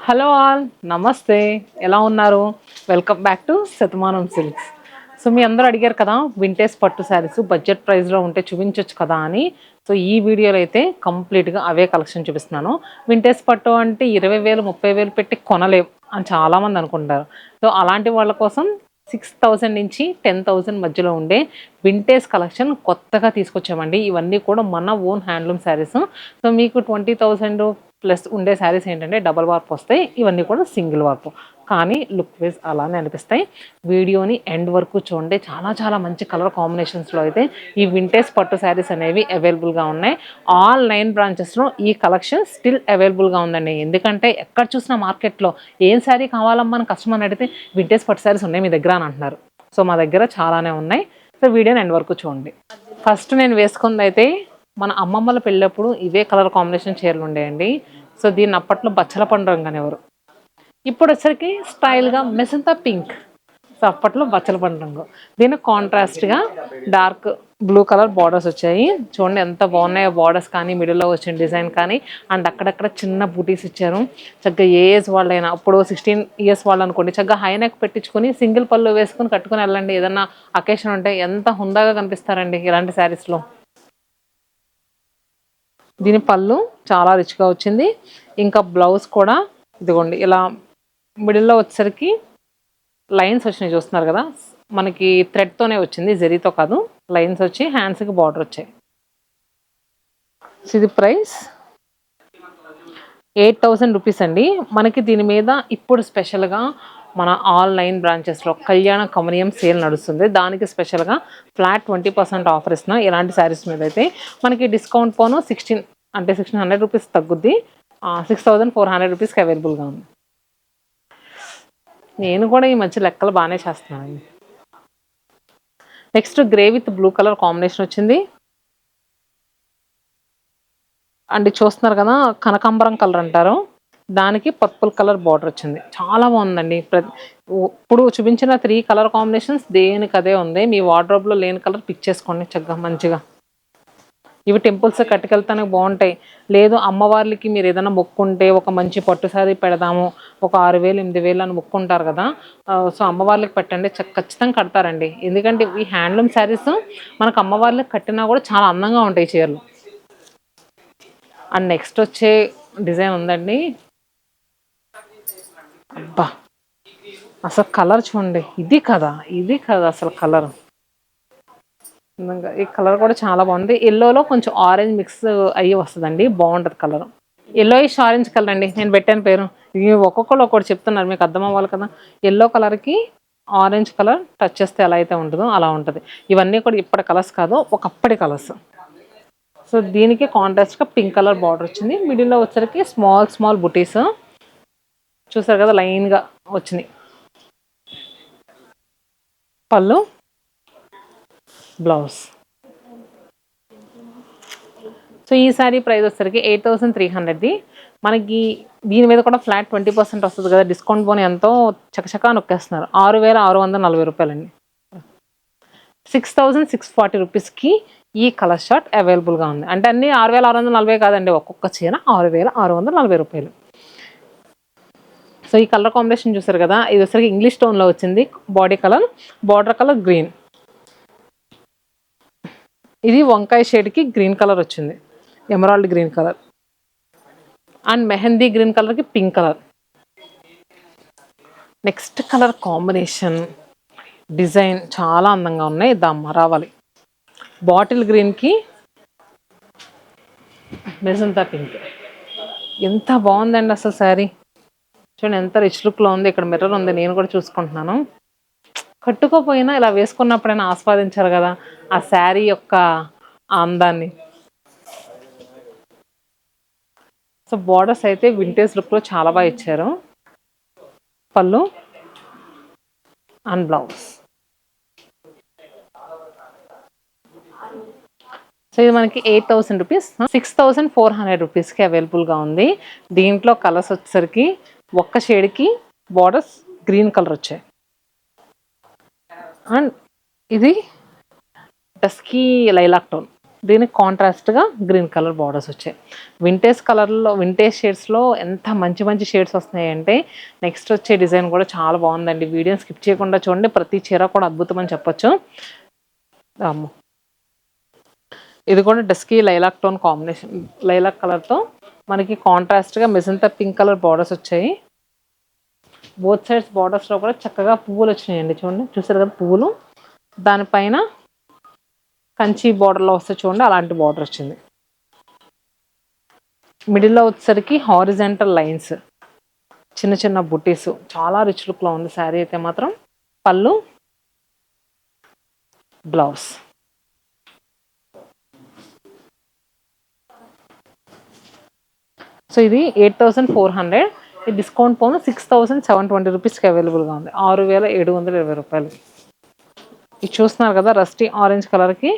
Hello all, నమస్తే. ఎలా ఉన్నారు? Welcome back to Shatamanam silks. So మీ అందరూ అడిగారు కదా వింటేజ్ పట్టు శారీస్ బడ్జెట్ ప్రైస్లో ఉంటే చూపించవచ్చు కదా అని. సో ఈ వీడియోలో అయితే కంప్లీట్గా అవే కలెక్షన్ చూపిస్తున్నాను. వింటేజ్ పట్టు అంటే 20,000 30,000 పెట్టి కొనలేం అని చాలామంది అనుకుంటారు. సో అలాంటి వాళ్ళ కోసం 6,000 నుంచి 10,000 మధ్యలో ఉండే వింటేజ్ కలెక్షన్ కొత్తగా తీసుకొచ్చామండి. ఇవన్నీ కూడా మన ఓన్ హ్యాండ్లూమ్ శారీస్. సో మీకు 20,000 ప్లస్ ఉండే శారీస్ ఏంటంటే డబల్ వార్ప్ వస్తాయి. ఇవన్నీ కూడా సింగిల్ వార్ప్, కానీ లుక్ వైజ్ అలానే అనిపిస్తాయి. వీడియోని ఎండ్ వరకు చూడండి. చాలా చాలా మంచి కలర్ కాంబినేషన్స్లో అయితే ఈ వింటేజ్ పట్టు శారీస్ అనేవి అవైలబుల్గా ఉన్నాయి. ఆల్ 9 బ్రాంచెస్లో ఈ కలెక్షన్ స్టిల్ అవైలబుల్గా ఉందండి. ఎందుకంటే ఎక్కడ చూసినా మార్కెట్లో ఏం శారీ కావాలమ్మా అని కస్టమర్ని అడిగితే వింటేజ్ పట్టు శారీస్ ఉన్నాయి మీ దగ్గర అని అంటున్నారు. సో మా దగ్గర చాలానే ఉన్నాయి. సో వీడియోని ఎండ్ వరకు చూడండి. ఫస్ట్ నేను వేసుకుంది అయితే మన అమ్మమ్మల పెళ్ళప్పుడు ఇవే కలర్ కాంబినేషన్ చీరలు ఉండేయండి. సో దీన్ని అప్పట్లో బచ్చల పండు రంగు అనేవారు. ఇప్పుడు వచ్చరికి స్టైల్గా మెసంతా పింక్. సో అప్పట్లో బచ్చల పండు రంగు. దీని కాంట్రాస్ట్గా డార్క్ బ్లూ కలర్ బార్డర్స్ వచ్చాయి. చూడండి ఎంత బాగున్నాయో బార్డర్స్ కానీ, మిడిల్లో వచ్చిన డిజైన్ కానీ, అండ్ అక్కడక్కడ చిన్న బూటీస్ ఇచ్చారు. చక్కగా ఏ ఏజ్ వాళ్ళైనా, అప్పుడు 16 ఇయర్స్ వాళ్ళు అనుకోండి, చక్కగా హై నెక్ పెట్టించుకొని సింగిల్ పళ్ళు వేసుకొని కట్టుకొని వెళ్ళండి. ఏదన్నా అకేషన్ ఉంటే ఎంత హుందాగా కనిపిస్తారండి ఇలాంటి శారీస్లో. దీని పళ్ళు చాలా రిచ్గా వచ్చింది. ఇంకా బ్లౌజ్ కూడా ఇదిగోండి ఇలా మిడిల్లో వచ్చేసరికి లైన్స్ వచ్చినాయి, చూస్తున్నారు కదా. మనకి థ్రెడ్తోనే వచ్చింది, జరీతో కాదు. లైన్స్ వచ్చి హ్యాండ్స్కి బార్డర్ వచ్చాయి. ఇది ప్రైస్ 8,000 రూపీస్ అండి. మనకి దీని మీద ఇప్పుడు స్పెషల్గా మన ఆల్ 9 బ్రాంచెస్లో కళ్యాణ కమనీయం సేల్ నడుస్తుంది. దానికి స్పెషల్గా ఫ్లాట్ 20% ఆఫర్ ఇస్తున్నాం. ఇలాంటి శారీస్ మీద అయితే మనకి డిస్కౌంట్ పోను 16 అంటే 1,600 రూపీస్ తగ్గుద్ది. 6,400 రూపీస్కి అవైలబుల్గా ఉంది. నేను కూడా ఈ మధ్య లెక్కలు బాగానే చేస్తున్నాను. Next grey with blue colour combination వచ్చింది. అండ్ చూస్తున్నారు కదా, కనకాంబరం కలర్ అంటారు, దానికి పర్పుల్ కలర్ బార్డర్ వచ్చింది. చాలా బాగుందండి. ఇప్పుడు చూపించిన 3 కలర్ కాంబినేషన్స్ దేనికి అదే ఉంది. మీ వార్డ్రోబ్లో లేని కలర్ పిక్ చేసుకోండి చక్కగా మంచిగా. ఇవి టెంపుల్స్ కట్టుకెళ్తానికి బాగుంటాయి. లేదు అమ్మవార్లకి మీరు ఏదైనా మొక్కుంటే ఒక మంచి పట్టు శారీ పెడదాము, ఒక 6,000 8,000 అని మొక్కుంటారు కదా. సో అమ్మవార్లకి పెట్టండి, ఖచ్చితంగా కడతారండి. ఎందుకంటే ఈ హ్యాండ్లూమ్ శారీస్ మనకు అమ్మవార్లకి కట్టినా కూడా చాలా అందంగా ఉంటాయి చీరలు. అండ్ నెక్స్ట్ వచ్చే డిజైన్ ఉందండి. అబ్బా అసలు కలర్ చూడండి. ఇది కదా అసలు కలర్. ఈ కలర్ కూడా చాలా బాగుంది. ఎల్లోలో కొంచెం ఆరెంజ్ మిక్స్ అయ్యి వస్తుందండి, బాగుంటుంది కలర్. ఎల్లోయిష్ ఆరెంజ్ కలర్ అండి, నేను పెట్టాను పేరు. ఇవి ఒక్కొక్కరు ఒక్కటి చెప్తున్నారు, మీకు అర్థం అవ్వాలి కదా. ఎల్లో కలర్కి ఆరెంజ్ కలర్ టచ్ చేస్తే ఎలా అయితే ఉంటుందో అలా ఉంటుంది. ఇవన్నీ కూడా ఇప్పటి కలర్స్ కాదు, ఒకప్పటి కలర్స్. సో దీనికి కాంట్రాస్ట్గా పింక్ కలర్ బార్డర్ వచ్చింది. మిడిల్లో వచ్చరికి స్మాల్ బుటీస్ చూసారు కదా, లైన్గా వచ్చినాయి. పళ్ళు, బ్లౌజ్. సో ఈ శారీ ప్రైస్ వచ్చేసరికి 8,300ది. మనకి దీని మీద కూడా ఫ్లాట్ 20% వస్తుంది కదా, డిస్కౌంట్ పోనీ ఎంతో చకచకా నొక్కేస్తున్నారు. 6,640 రూపాయలండి. 6,640 రూపీస్కి ఈ కలర్ షార్ట్ అవైలబుల్గా ఉంది. అంటే అన్ని 6,640 కాదండి, ఒక్కొక్క చీర 6,640 రూపాయలు. సో ఈ కలర్ కాంబినేషన్ చూసారు కదా, ఇది వచ్చరికి ఇంగ్లీష్ టోన్లో వచ్చింది. Body colour, border colour green. ఇది వంకాయ షేడ్కి గ్రీన్ కలర్ వచ్చింది, emerald green colour. And mehndi green కలర్కి pink colour. Next colour combination design చాలా అందంగా ఉన్నాయి. దమ్మ రావాలి. బాటిల్ గ్రీన్కి మెజంతా పింక్. ఎంత బాగుందండి అసలు శారీ. చూడండి ఎంత రిచ్ లుక్లో ఉంది. ఇక్కడ మిర్రర్ ఉంది, నేను కూడా చూసుకుంటున్నాను. కట్టుకోపోయినా ఇలా వేసుకున్నప్పుడైనా ఆస్వాదించారు కదా ఆ శారీ యొక్క అందాన్ని. సో బార్డర్స్ అయితే వింటేజ్ లుక్లో చాలా బాగా ఇచ్చారు. పళ్ళు అండ్ బ్లౌజ్. సో ఇది మనకి 8,000 రూపీస్, 6,400 రూపీస్కి అవైలబుల్గా ఉంది. దీంట్లో కలర్స్ వచ్చేసరికి ఒక్క షేడ్కి బార్డర్స్ గ్రీన్ కలర్ వచ్చాయి. అండ్ ఇది డస్కీ లైలాక్ టోన్. దీనికి కాంట్రాస్ట్గా గ్రీన్ కలర్ బార్డర్స్ వచ్చాయి. వింటేజ్ షేడ్స్లో ఎంత మంచి మంచి షేడ్స్ వస్తున్నాయంటే నెక్స్ట్ వచ్చే డిజైన్ కూడా చాలా బాగుందండి. వీడియోని స్కిప్ చేయకుండా చూడండి. ప్రతి చీర కూడా అద్భుతం అని చెప్పొచ్చు. ఇది కూడా dusky lilac tone combination, lilac కలర్తో మనకి కాంట్రాస్ట్గా మెజంతా పింక్ కలర్ బార్డర్స్ వచ్చాయి. బోత్ సైడ్స్ బార్డర్స్లో కూడా చక్కగా పువ్వులు వచ్చినాయండి. చూడండి, చూసారు కదా పువ్వులు. దానిపైన కంచి బార్డర్లో వస్తే చూడండి అలాంటి బార్డర్ వచ్చింది. మిడిల్లో వచ్చేసరికి హారిజాంటల్ లైన్స్, చిన్న చిన్న బుటీస్, చాలా రిచ్ లుక్లో ఉంది శారీ అయితే మాత్రం. పళ్ళు, బ్లౌజ్. సో ఇది 8400. ఈ డిస్కౌంట్ పోను 6720 రూపీస్కి అవైలబుల్గా ఉంది. 6720 రూపాయలు. ఇది చూస్తున్నారు కదా రస్టీ ఆరెంజ్ కలర్కి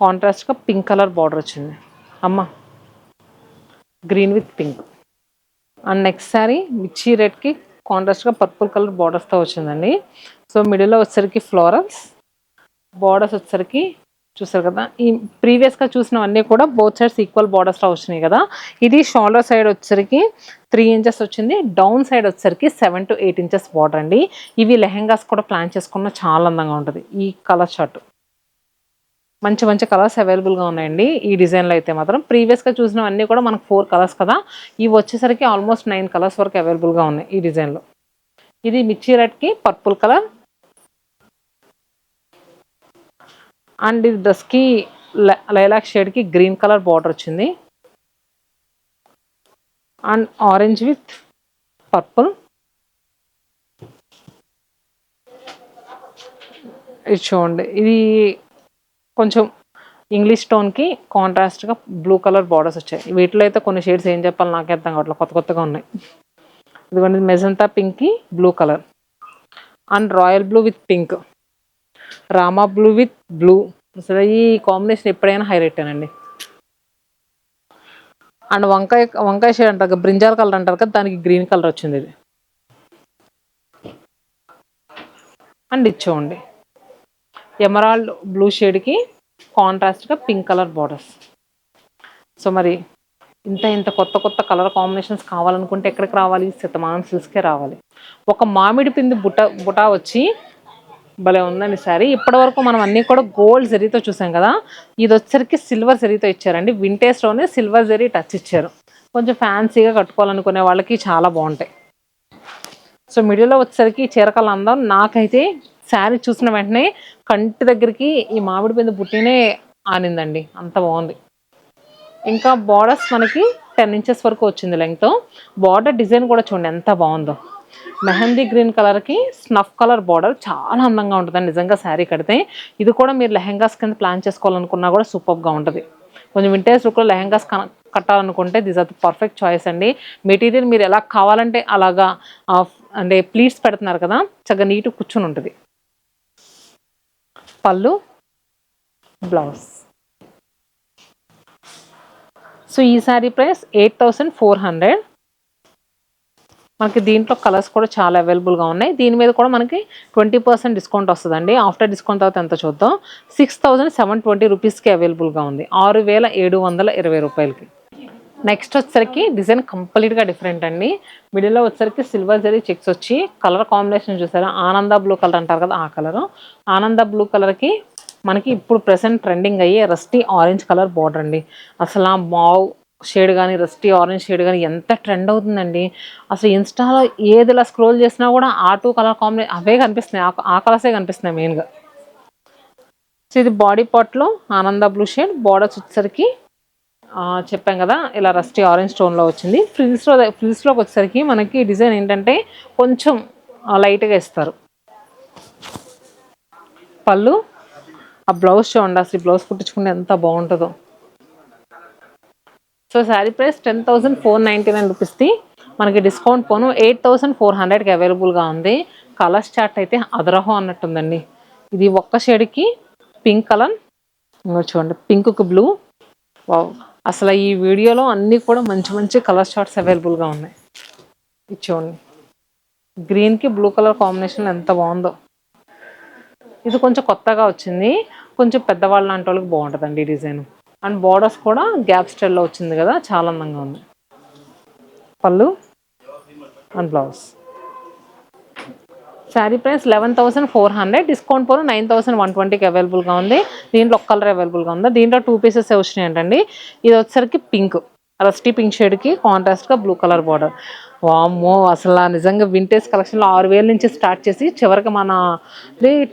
కాంట్రాస్ట్గా పింక్ కలర్ బార్డర్ వచ్చింది అమ్మ, green with pink. And next sari మిర్చి రెడ్కి కాంట్రాస్ట్గా పర్పుల్ కలర్ బార్డర్స్తో వచ్చిందండి. సో మిడిల్లో వచ్చేసరికి ఫ్లోరల్స్, బార్డర్స్ వచ్చేసరికి చూసారు కదా. ఈ ప్రీవియస్గా చూసినవన్నీ కూడా బోత్ సైడ్స్ ఈక్వల్ బార్డర్స్లో వచ్చినాయి కదా. ఇది షోల్డర్ సైడ్ వచ్చేసరికి 3 ఇంచెస్ వచ్చింది. డౌన్ సైడ్ వచ్చేసరికి 7 to 8 ఇంచెస్ బార్డర్ అండి. ఇవి లెహెంగాస్ కూడా ప్లాన్ చేసుకున్న చాలా అందంగా ఉంటుంది. ఈ కలర్ షర్ట్ మంచి మంచి కలర్స్ అవైలబుల్గా ఉన్నాయండి ఈ డిజైన్లో అయితే మాత్రం. ప్రీవియస్గా చూసినవన్నీ కూడా మనకు 4 కలర్స్ కదా, ఇవి వచ్చేసరికి ఆల్మోస్ట్ 9 కలర్స్ వరకు అవైలబుల్గా ఉన్నాయి ఈ డిజైన్లో. ఇది మిర్చి రెడ్కి పర్పుల్ కలర్ అండ్ ఇది డస్కీ లైలాక్ షేడ్కి గ్రీన్ కలర్ బార్డర్ వచ్చింది. And orange with purple. ఇది చూడండి, ఇది కొంచెం ఇంగ్లీష్ టోన్కి కాంట్రాస్ట్గా బ్లూ కలర్ బార్డర్స్ వచ్చాయి. వీటిలో అయితే కొన్ని షేడ్స్ ఏం చెప్పాలి నాకే అర్థం కావట్లేదు, కొత్త కొత్తగా ఉన్నాయి. ఇదిగోండి మెజంతా పింక్కి blue colour and royal blue with pink, Rama blue with blue. అసలు ఈ కాంబినేషన్ ఎప్పుడైనా హైలైట్ అండి. అండ్ వంకాయ షేడ్ అంటారు కదా, బ్రింజాల్ కలర్ అంటారు కదా, దానికి గ్రీన్ కలర్ వచ్చింది ఇది. అండ్ ఇచ్చోండి ఎమరాల్డ్ బ్లూ షేడ్కి కాంట్రాస్ట్గా పింక్ కలర్ బార్డర్స్. సో మరి ఇంత కొత్త కొత్త కలర్ కాంబినేషన్స్ కావాలనుకుంటే ఎక్కడికి రావాలి? శతమానం సిల్క్స్కే రావాలి. ఒక మామిడి పిండి బుటా వచ్చి భలే ఉందండి శారీ. ఇప్పటివరకు మనం అన్నీ కూడా గోల్డ్ జరీతో చూసాం కదా, ఇది వచ్చరికి సిల్వర్ జరీతో ఇచ్చారండి. వింటేజ్లోనే సిల్వర్ జరీ టచ్ ఇచ్చారు. కొంచెం ఫ్యాన్సీగా కట్టుకోవాలనుకునే వాళ్ళకి చాలా బాగుంటాయి. సో మిడిల్లో వచ్చేసరికి చీరకల అందం నాకైతే శారీ చూసిన వెంటనే కంటి దగ్గరికి ఈ మామిడి పిండి బుట్టినే ఆనిందండి, అంత బాగుంది. ఇంకా బార్డర్స్ మనకి 10 ఇంచెస్ వరకు వచ్చింది లెంగ్త్. బార్డర్ డిజైన్ కూడా చూడండి ఎంత బాగుందో. మెహందీ గ్రీన్ కలర్కి స్నఫ్ కలర్ బార్డర్ చాలా అందంగా ఉంటుందండి నిజంగా శారీ కడితే. ఇది కూడా మీరు లెహెంగాస్ కింద ప్లాన్ చేసుకోవాలనుకున్నా కూడా సూపర్గా ఉంటుంది. కొంచెం వింటేజ్ లుక్లో లెహెంగాస్ కట్టాలనుకుంటే this are the perfect choice అండి. మెటీరియల్ మీరు ఎలా కావాలంటే అలాగా అంటే ప్లీట్స్ పెడుతున్నారు కదా, చక్కగా నీట్గా కూర్చొని ఉంటుంది. పళ్ళు, బ్లౌజ్. సో ఈ శారీ ప్రైస్ 8400. మనకి దీంట్లో కలర్స్ కూడా చాలా అవైలబుల్గా ఉన్నాయి. దీని మీద కూడా మనకి 20% డిస్కౌంట్ వస్తుందండి. ఆఫ్టర్ డిస్కౌంట్ తర్వాత ఎంత చూద్దాం. 6720 రూపీస్కి అవైలబుల్గా ఉంది, 6720 రూపాయలకి. నెక్స్ట్ వచ్చేసరికి డిజైన్ కంప్లీట్గా డిఫరెంట్ అండి. మిడిల్లో వచ్చేసరికి సిల్వర్ జరీ చెక్స్ వచ్చి కలర్ కాంబినేషన్ చూసారా, ఆనంద బ్లూ కలర్ అంటారు కదా ఆ కలరు. ఆనంద బ్లూ కలర్కి మనకి ఇప్పుడు ప్రెసెంట్ ట్రెండింగ్ అయ్యే రస్టీ ఆరెంజ్ కలర్ బార్డర్ అండి. అసలు ఆ మావ్ షేడ్ కానీ రస్టీ ఆరెంజ్ షేడ్ కానీ ఎంత ట్రెండ్ అవుతుందండి. అసలు ఇన్స్టాలో ఏది ఇలా స్క్రోల్ చేసినా కూడా ఆ 2 కలర్ కాంబినేషన్ అవే కనిపిస్తున్నాయి, ఆ కలర్సే కనిపిస్తున్నాయి మెయిన్గా. సో ఇది బాడీ పార్ట్లో ఆనంద బ్లూ షేడ్, బార్డర్స్ వచ్చేసరికి చెప్పాం కదా ఇలా రస్టీ ఆరెంజ్ స్టోన్లో వచ్చింది. ఫ్రిల్స్లోకి వచ్చేసరికి మనకి డిజైన్ ఏంటంటే కొంచెం లైట్గా ఇస్తారు. పళ్ళు, ఆ బ్లౌజ్ చూడండి, అసలు బ్లౌజ్ కుట్టించుకుంటే ఎంత బాగుంటుందో. So sari price 10,499 రూపీస్ది. మనకి డిస్కౌంట్ పోను 8400కి అవైలబుల్గా ఉంది. కలర్స్ చార్ట్ అయితే అదరహం అన్నట్టుందండి. ఇది ఒక్క షేడ్కి పింక్ కలర్, చూడండి పింక్కి బ్లూ. వావ్, అసలు ఈ వీడియోలో అన్నీ కూడా మంచి మంచి కలర్ చార్ట్స్ అవైలబుల్గా ఉన్నాయి. ఇది చూడండి గ్రీన్కి బ్లూ కలర్ కాంబినేషన్ ఎంత బాగుందో. ఇది కొంచెం కొత్తగా వచ్చింది, కొంచెం పెద్దవాళ్ళ లాంటి వాళ్ళకి బాగుంటుందండి ఈ డిజైన్. అండ్ బార్డర్స్ కూడా గ్యాప్ స్టైల్లో వచ్చింది కదా, చాలా అందంగా ఉంది. పళ్ళు and blouse. Sari price 11,400, discount పోను 9,120కి అవైలబుల్గా ఉంది. దీంట్లో ఒక కలర్ అవైలబుల్గా ఉంది. దీంట్లో 2 పీసెస్ వచ్చినాయి అంటండి. ఇది వచ్చేసరికి పింక్, రస్టీ పింక్ షేడ్కి కాంట్రాస్ట్గా బ్లూ కలర్ బార్డర్. వామ్మో, అసలు నిజంగా వింటేజ్ కలెక్షన్లో 6,000 నుంచి స్టార్ట్ చేసి చివరికి మన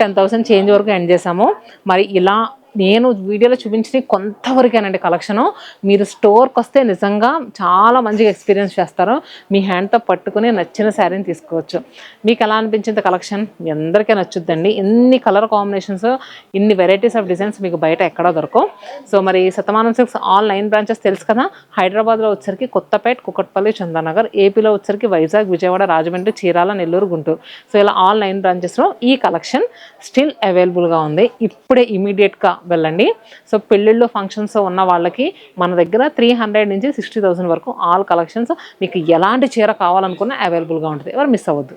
10,000 చేంజ్ వరకు ఎండ్ చేసాము. మరి ఇలా నేను వీడియోలో చూపించిన కొంతవరకేనండి కలెక్షను. మీరు స్టోర్కి వస్తే నిజంగా చాలా మంచిగా ఎక్స్పీరియన్స్ చేస్తారు. మీ హ్యాండ్తో పట్టుకుని నచ్చిన శారీని తీసుకోవచ్చు. మీకు ఎలా అనిపించింది కలెక్షన్? మీ అందరికీ నచ్చుద్దండి. ఎన్ని కలర్ కాంబినేషన్స్, ఇన్ని వెరైటీస్ ఆఫ్ డిజైన్స్ మీకు బయట ఎక్కడా దొరకవు. సో మరి శతమానం సిల్క్స్ ఆల్ 9 బ్రాంచెస్ తెలుసు కదా. హైదరాబాద్లో వచ్చరికి కొత్తపేట, కుకట్పల్లి, చందానగర్. ఏపీలో వచ్చరికి వైజాగ్, విజయవాడ, రాజమండ్రి, చీరాల, నెల్లూరు, గుంటూరు. సో ఇలా ఆల్ 9 బ్రాంచెస్లో ఈ కలెక్షన్ స్టిల్ అవైలబుల్గా ఉంది. ఇప్పుడే ఇమీడియట్గా వెళ్ళండి. సో పెళ్ళిళ్ళు, ఫంక్షన్స్ ఉన్న వాళ్ళకి మన దగ్గర 300 నుంచి 60,000 వరకు ఆల్ కలెక్షన్స్, మీకు ఎలాంటి చీర కావాలనుకున్నా అవైలబుల్గా ఉంటుంది. ఎవరు మిస్ అవ్వద్దు.